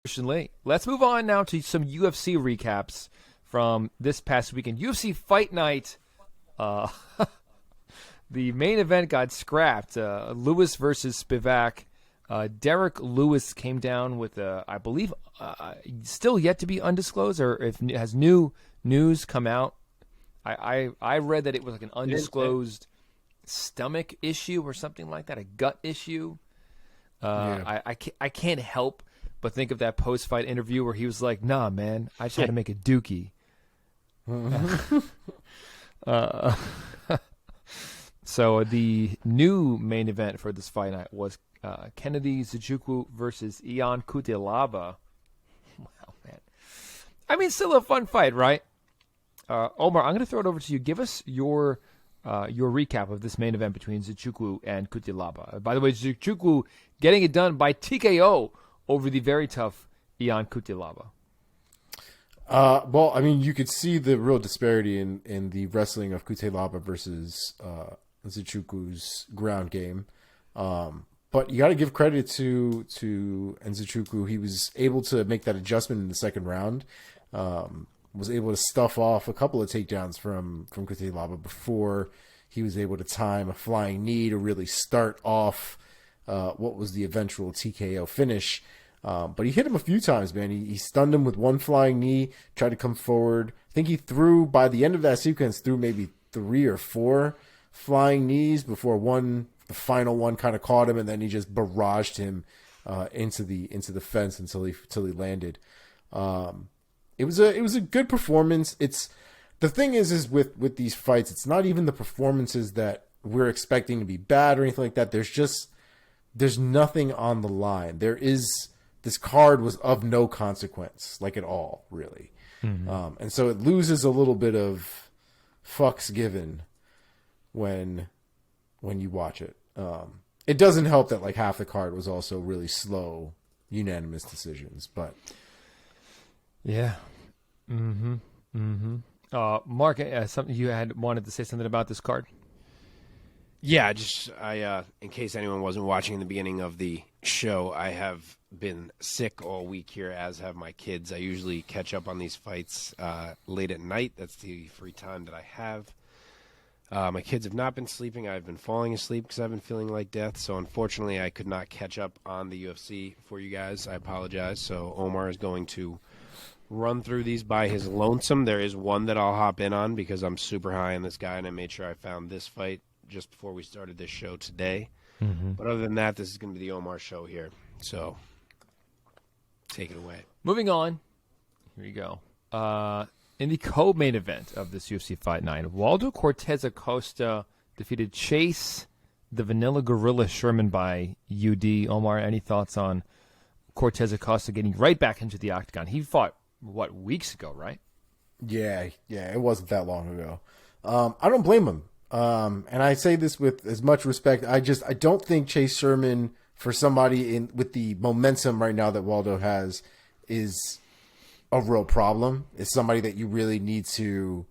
Christian Lee. Let's move on now to some UFC recaps from this past weekend. UFC Fight Night. The main event got scrapped. Lewis versus Spivak. Derek Lewis came down with, I believe, still yet to be undisclosed, or if has new news come out. I read that it was like an undisclosed stomach issue or something like that, a gut issue. I can't help but think of that post-fight interview where he was like, "Nah, man, I just had to make a dookie." So the new main event for this fight night was Kennedy Nzechukwu versus Ion Cutelaba. Wow, man. I mean, still a fun fight, right? Omar, I'm going to throw it over to you. Give us your recap of this main event between Nzechukwu and Cutelaba. By the way, Nzechukwu getting it done by TKO over the very tough Ion Cutelaba. Well, I mean, you could see the real disparity in the wrestling of Cutelaba versus Nzechukwu's ground game. But you got to give credit to Nzechukwu. He was able to make that adjustment in the second round. Was able to stuff off a couple of takedowns from Cutelaba before he was able to time a flying knee to really start off what was the eventual TKO finish. But he hit him a few times, man. He stunned him with one flying knee, tried to come forward. I think he threw, by the end of that sequence, threw maybe 3 or 4 flying knees before the final one kind of caught him, and then he just barraged him into the fence until he landed. It was a good performance. It's the thing is with these fights, it's not even the performances that we're expecting to be bad or anything like that. There's nothing on the line. This card was of no consequence, like at all, really. Mm-hmm. And so it loses a little bit of fucks given when you watch it. It doesn't help that like half the card was also really slow, unanimous decisions, but yeah. Mm-hmm. Mm-hmm. Mark, something you had wanted to say something about this card? Yeah, in case anyone wasn't watching in the beginning of the show, I have been sick all week here, as have my kids. I usually catch up on these fights late at night. That's the free time that I have. My kids have not been sleeping. I've been falling asleep because I've been feeling like death. So unfortunately, I could not catch up on the UFC for you guys. I apologize. So Omar is going to run through these by his lonesome. There is one that I'll hop in on because I'm super high on this guy, and I made sure I found this fight just before we started this show today. Mm-hmm. But other than that, this is going to be the Omar show here. So take it away. Moving on. Here you go. In the co-main event of this UFC Fight Night, Waldo Cortez Acosta defeated Chase the Vanilla Gorilla Sherman by UD. Omar, any thoughts on Cortez Acosta getting right back into the octagon? He fought, weeks ago, right? Yeah, it wasn't that long ago. I don't blame him. And I say this with as much respect. I don't think Chase Sherman, for somebody with the momentum right now that Waldo has, is a real problem. It's somebody that you really need to,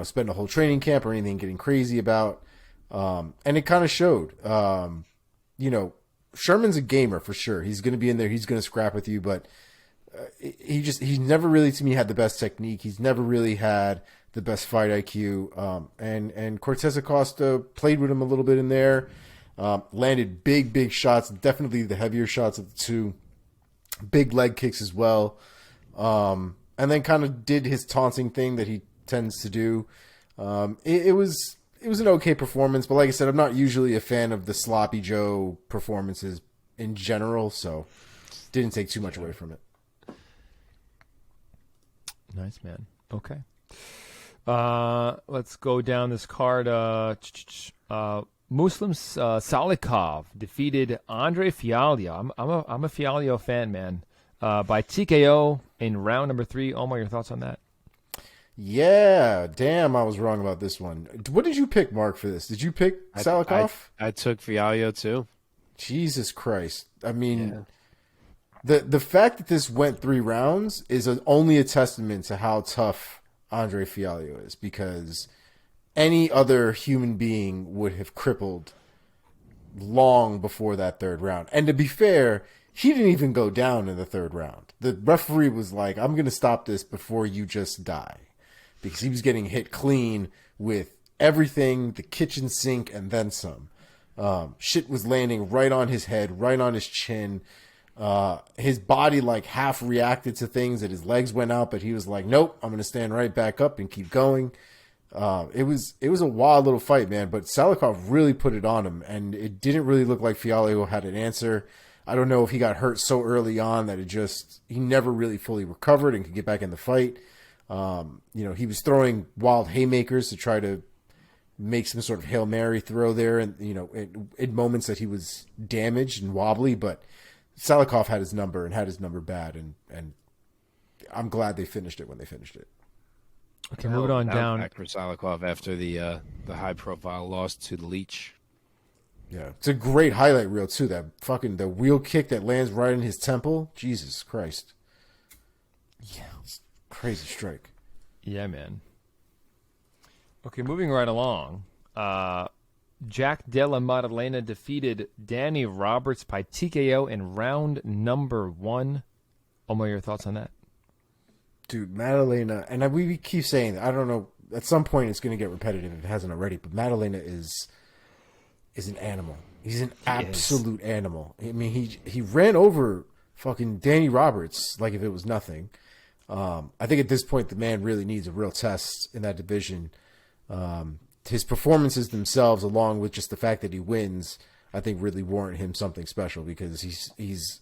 spend a whole training camp or anything getting crazy about. And it kind of showed. Sherman's a gamer for sure. He's going to be in there. He's going to scrap with you, but he's never really, to me, had the best technique. He's never really had the best fight IQ. And Cortez Acosta played with him a little bit in there. Landed big shots, definitely the heavier shots of the two. Big leg kicks as well. And then kind of did his taunting thing that he tends to do. It was an okay performance, but like I said, I'm not usually a fan of the sloppy Joe performances in general, so didn't take too much away from it. Nice, man. Okay. Let's go down this card. Muslim Salikov defeated Andre Fialho. I'm a Fialho fan, man. By TKO in round number 3. Omar, your thoughts on that? Yeah, damn, I was wrong about this one. What did you pick, Mark, for this? Did you pick Salikov? I took Fialho too. Jesus Christ. I mean, the fact that this went 3 rounds is only a testament to how tough Andre Fialho is, because any other human being would have crippled long before that 3rd round. And to be fair, he didn't even go down in the third round. The referee was like, I'm going to stop this before you just die. Because he was getting hit clean with everything, the kitchen sink, and then some. Shit was landing right on his head, right on his chin. His body like half reacted to things that his legs went out, but he was like, nope, I'm going to stand right back up and keep going. It was a wild little fight, man, but Salikov really put it on him, and it didn't really look like Fialho had an answer. I don't know if he got hurt so early on that he never really fully recovered and could get back in the fight. He was throwing wild haymakers to try to make some sort of Hail Mary throw there, and in moments that he was damaged and wobbly, but Salikov had his number and had his number bad, and I'm glad they finished it when they finished it. Okay, moving on down. Back for Salikov after the high profile loss to the Leech. Yeah, it's a great highlight reel too. The wheel kick that lands right in his temple. Jesus Christ. Yeah, it's crazy strike. Yeah, man. Okay, moving right along. Jack Della Maddalena defeated Danny Roberts by TKO in round number 1. Omar, your thoughts on that? Dude, Maddalena, and we keep saying that. I don't know. At some point, it's going to get repetitive if it hasn't already. But Maddalena is an animal. He's an absolute animal. I mean, he ran over fucking Danny Roberts like if it was nothing. I think at this point, the man really needs a real test in that division. His performances themselves, along with just the fact that he wins, I think really warrant him something special, because he's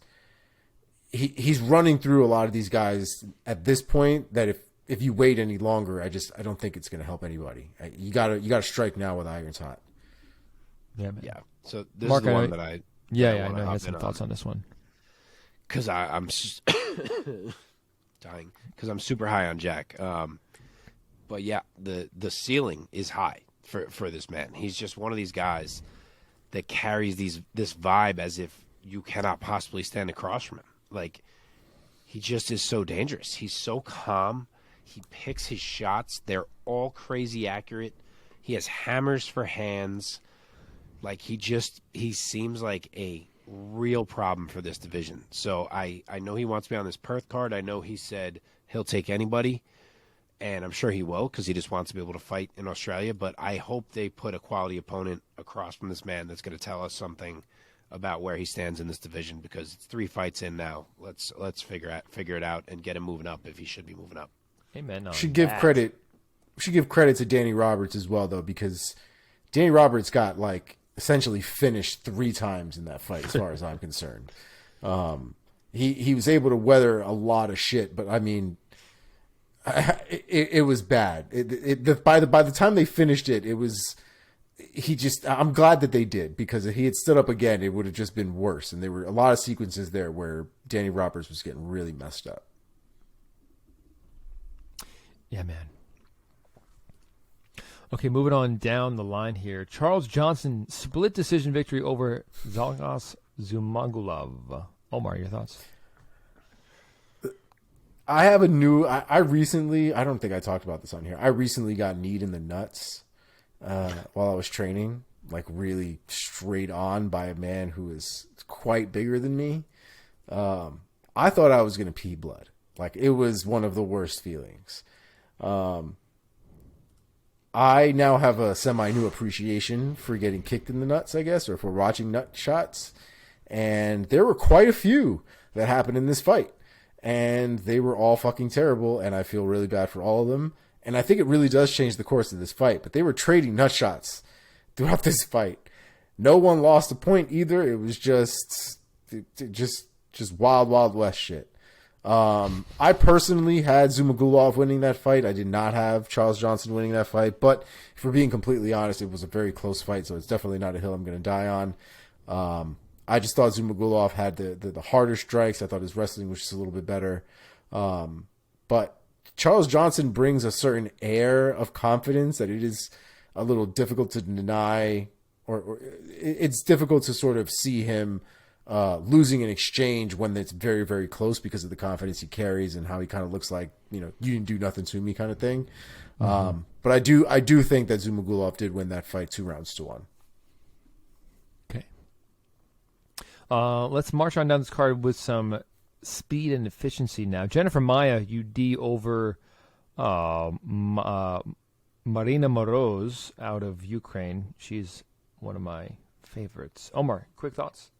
running through a lot of these guys at this point that if you wait any longer, I don't think it's going to help anybody. You gotta strike now with irons hot. Yeah, man. Yeah. So this Mark, is the one that I I know I had some thoughts on this one. Because I'm dying because I'm super high on Jack. But yeah, the ceiling is high for this man. He's just one of these guys that carries this vibe as if you cannot possibly stand across from him. Like, he just is so dangerous. He's so calm. He picks his shots. They're all crazy accurate. He has hammers for hands. Like, he seems like a real problem for this division. So I know he wants to be on this Perth card. I know he said he'll take anybody, and I'm sure he will, because he just wants to be able to fight in Australia. But I hope they put a quality opponent across from this man that's going to tell us something about where he stands in this division, because it's 3 fights in now. Let's figure it out and get him moving up if he should be moving up. Amen. Should give credit to Danny Roberts as well, though, because Danny Roberts got essentially finished 3 times in that fight, as far as I'm concerned. He was able to weather a lot of shit, but I mean, it was bad. By the time they finished it, I'm glad that they did, because if he had stood up again, it would have just been worse. And there were a lot of sequences there where Danny Roberts was getting really messed up. Yeah, man. Okay, moving on down the line here. Charles Johnson split decision victory over Zhalgas Zumagulov. Omar, your thoughts? I have I recently, I don't think I talked about this on here. I recently got kneed in the nuts while I was training, really straight on by a man who is quite bigger than me. I thought I was going to pee blood. It was one of the worst feelings. I now have a semi-new appreciation for getting kicked in the nuts, I guess, or for watching nut shots. And there were quite a few that happened in this fight. And they were all fucking terrible, and I feel really bad for all of them. And I think it really does change the course of this fight. But they were trading nut shots throughout this fight. No one lost a point either. It was just wild, wild west shit. I personally had Zumagulov winning that fight. I did not have Charles Johnson winning that fight. But if we're being completely honest, it was a very close fight, so it's definitely not a hill I'm going to die on. I just thought Zumagulov had the harder strikes. I thought his wrestling was just a little bit better. But Charles Johnson brings a certain air of confidence that it is a little difficult to deny, or it's difficult to sort of see him losing an exchange when it's very, very close, because of the confidence he carries and how he kind of looks like, you didn't do nothing to me kind of thing. Mm-hmm. But I do think that Zumagulov did win that fight 2-1. Let's march on down this card with some speed and efficiency now. Jennifer Maia, UD over Marina Moroz out of Ukraine. She's one of my favorites. Omar, quick thoughts?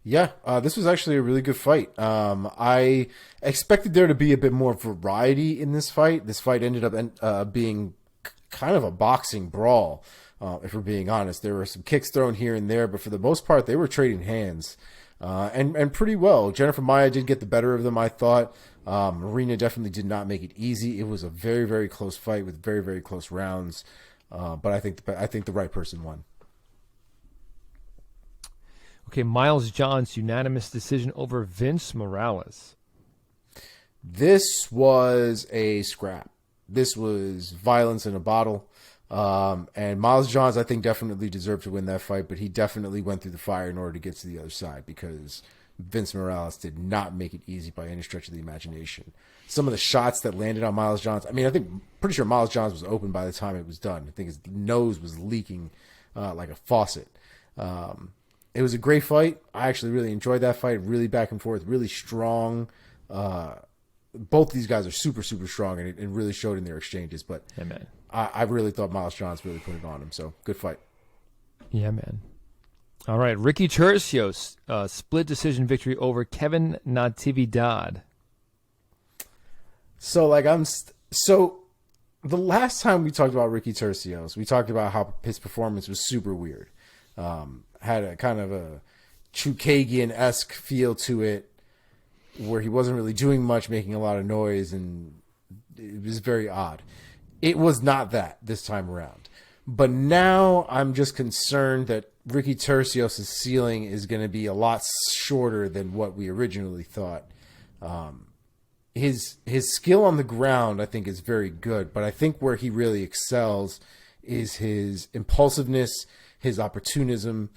Yeah, this was actually a really good fight. I expected there to be a bit more variety in this fight. This fight ended up being kind of a boxing brawl, if we're being honest. There were some kicks thrown here and there, but for the most part, they were trading hands, and pretty well. Jennifer Maia did get the better of them, I thought. Marina definitely did not make it easy. It was a very, very close fight with very, very close rounds, but I think the right person won. Okay, Miles Johns, unanimous decision over Vince Morales. This was a scrap. This was violence in a bottle. And Miles Johns, I think, definitely deserved to win that fight, but he definitely went through the fire in order to get to the other side because Vince Morales did not make it easy by any stretch of the imagination. Some of the shots that landed on Miles Johns, I mean, pretty sure Miles Johns was open by the time it was done. I think his nose was leaking like a faucet. It was a great fight. I actually really enjoyed that fight. Really back and forth, really strong. Both these guys are super, super strong, and it really showed in their exchanges. But Yeah, man. I really thought Miles Johns really put it on him. So good fight. Yeah, man. All right, Ricky Tercios, split decision victory over Kevin Natividad. So so the last time we talked about Ricky Tercios, we talked about how his performance was super weird. Had a kind of a Chukagian-esque feel to it, where he wasn't really doing much, making a lot of noise, and it was very odd. It was not that this time around. But now I'm just concerned that Ricky Tercios' ceiling is going to be a lot shorter than what we originally thought. His skill on the ground, I think, is very good, but I think where he really excels is his impulsiveness, his opportunism,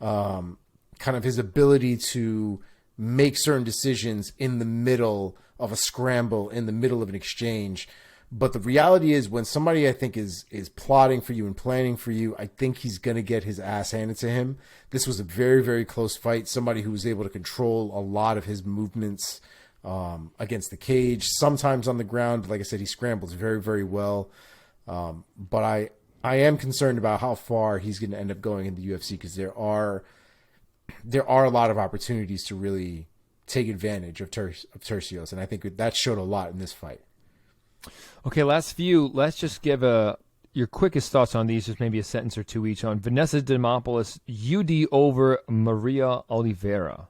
kind of his ability to make certain decisions in the middle of a scramble, in the middle of an exchange. But the reality is, when somebody I think is plotting for you and planning for you, I think he's going to get his ass handed to him. This was a very, very close fight. Somebody who was able to control a lot of his movements against the cage, sometimes on the ground. But like I said, he scrambles very, very well. But I am concerned about how far he's going to end up going in the UFC, because there are a lot of opportunities to really take advantage of Tercios, and I think that showed a lot in this fight. Okay, last few. Let's just give your quickest thoughts on these, just maybe a sentence or two each on Vanessa Demopoulos, UD over Maria Oliveira.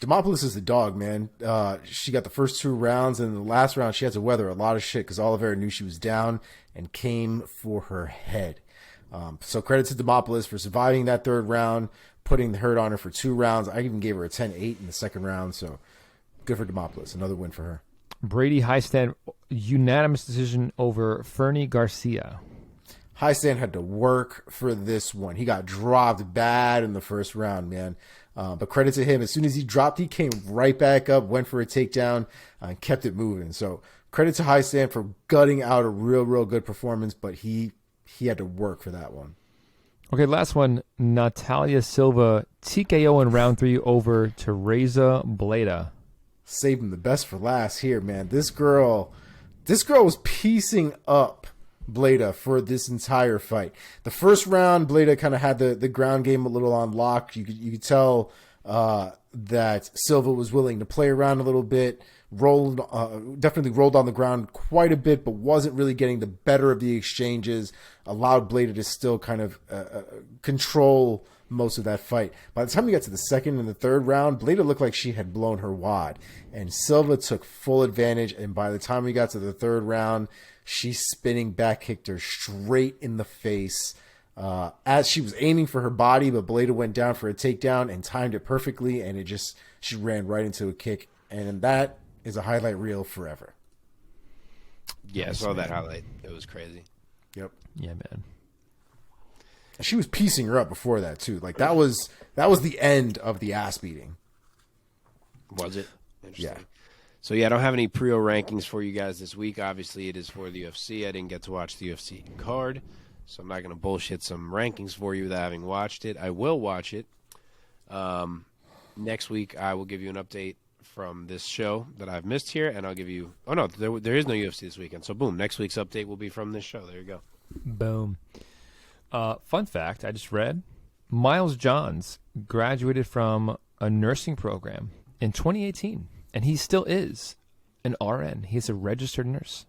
Demopoulos is the dog, man. She got the first 2 rounds, and in the last round she had to weather a lot of shit because Oliveira knew she was down and came for her head. So credit to Demopoulos for surviving that 3rd round, putting the hurt on her for 2 rounds. I even gave her a 10-8 in the 2nd round, so good for Demopoulos. Another win for her. Brady Highstand, unanimous decision over Fernie Garcia. Highstand had to work for this one. He got dropped bad in the 1st round, man. But credit to him. As soon as he dropped, he came right back up, went for a takedown, and kept it moving. So credit to Highstand for gutting out a real, real good performance, but he had to work for that one. Okay, last one. Natalia Silva, TKO in round 3 over Teresa Bleda. Saving the best for last here, man. This girl was piecing up Bleda for this entire fight. The 1st round, Bleda kind of had the ground game a little on lock. You could tell that Silva was willing to play around a little bit, definitely rolled on the ground quite a bit, but wasn't really getting the better of the exchanges, allowed Bleda to still kind of control most of that fight. By the time we got to the 2nd and the 3rd round, Bleda looked like she had blown her wad, and Silva took full advantage, and by the time we got to the 3rd round, she spinning back kicked her straight in the face as she was aiming for her body, but Bleda went down for a takedown and timed it perfectly, and she ran right into a kick, and that is a highlight reel forever. Yeah, I saw that highlight. It was crazy. Yep. Yeah, man. She was piecing her up before that too. Like that was the end of the ass beating. Was it? Interesting. Yeah. So yeah, I don't have any pre-o rankings for you guys this week. Obviously, it is for the UFC. I didn't get to watch the UFC card, so I'm not going to bullshit some rankings for you without having watched it. I will watch it. Next week, I will give you an update from this show that I've missed here, and I'll give you. Oh no, there is no UFC this weekend. So boom, next week's update will be from this show. There you go. Boom. Fun fact I just read: Miles Johns graduated from a nursing program in 2018, and he still is an RN. He's a registered nurse.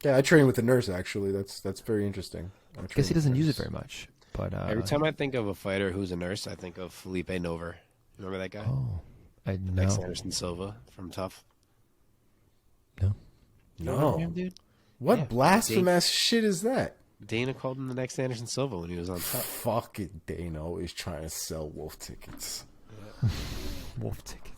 Yeah, I train with a nurse actually. That's very interesting. I guess he doesn't use it very much. But every time I think of a fighter who's a nurse, I think of Felipe Nover. Remember that guy? Oh, I know. Next Anderson Silva from Tough. No. No. Him, dude? What Yeah. blasphemous shit is that? Dana called him the next Anderson Silva when he was on Tough. Fucking Dana is trying to sell wolf tickets. Wolf tickets.